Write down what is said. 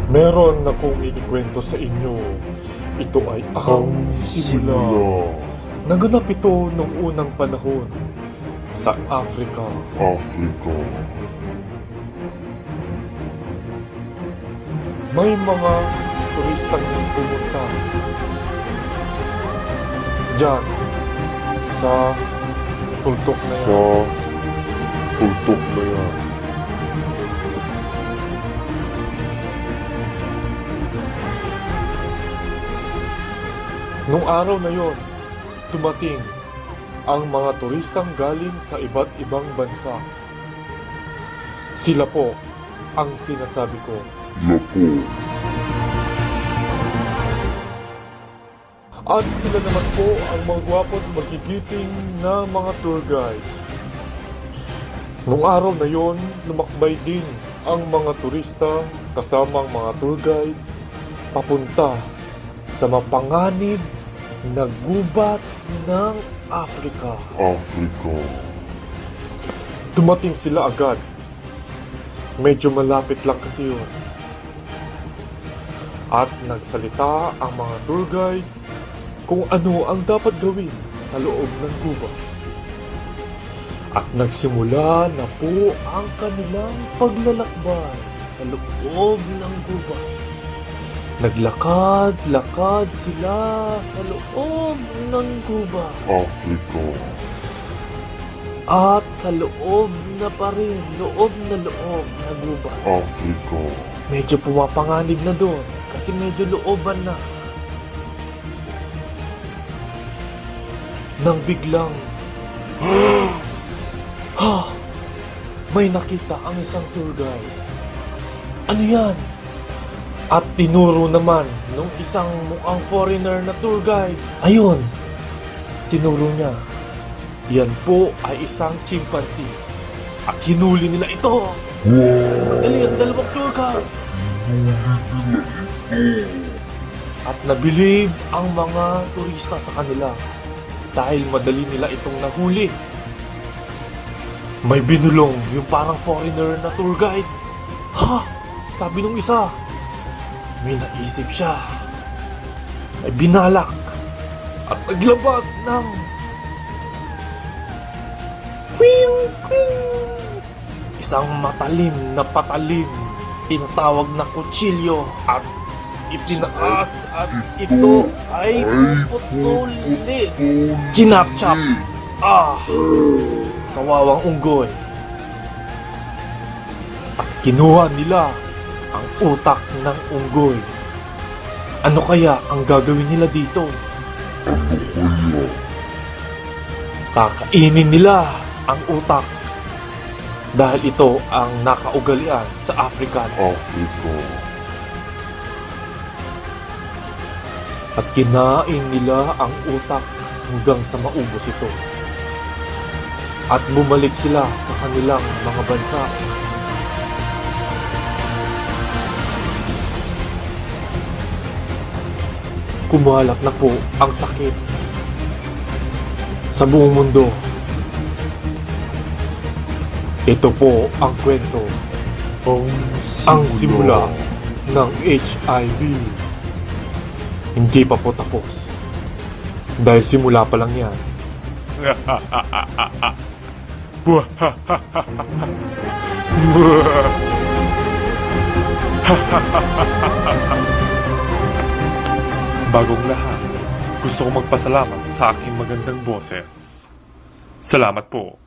Meron akong ikikwento sa inyo. Ito ay ang simula. Naganap ito noong unang panahon sa Africa. May mga turistang pumunta diyan sa tuldok na yan. Nung araw na yon, dumating ang mga turistang galing sa iba't ibang bansa. Sila po ang sinasabi ko. At sila naman po ang mga gwapo't magigiting na mga tour guides. Nung araw na yon, lumakbay din ang mga turista kasamang mga tour guide papunta sa mapanganib na gubat ng Africa. Dumating sila agad. Medyo malapit lang kasi yun. At nagsalita ang mga tour guides kung ano ang dapat gawin sa loob ng gubat. At nagsimula na po ang kanilang paglalakbay sa loob ng gubat. Naglakad-lakad sila sa loob ng gubat. At sa loob na pa rin, loob na gubat. Medyo pumapanganib na doon kasi medyo looban na. Nang biglang, may nakita ang isang tour guide. Ano yan? At tinuro naman nung isang mukhang foreigner na tour guide. Ayun, tinuro niya. Yan po ay isang chimpanzee. At hinuli nila ito. Madali ang dalawang tour guide. At nabilib ang mga turista sa kanila dahil madali nila itong nahuli. May binulong yung parang foreigner na tour guide. Sabi nung isa. May naisip siya. May binalak at naglabas ng isang matalim na patalim, tinatawag na kutsilyo, at itinaas at ito ay puputuli. Kinapchap. Kawawang unggoy. At kinuha nila ang utak ng unggoy. Ano kaya ang gagawin nila dito? Kakainin nila ang utak dahil ito ang nakaugalian sa African. At kinain nila ang utak hanggang sa maubos ito. At bumalik sila sa kanilang mga bansa. Kumalat na po ang sakit sa buong mundo. Ito po ang kwento, ang simula ng HIV. Hindi pa po tapos. Dahil simula pa lang yan. Bagong lahat, gusto ko magpasalamat sa aking magandang boses. Salamat po.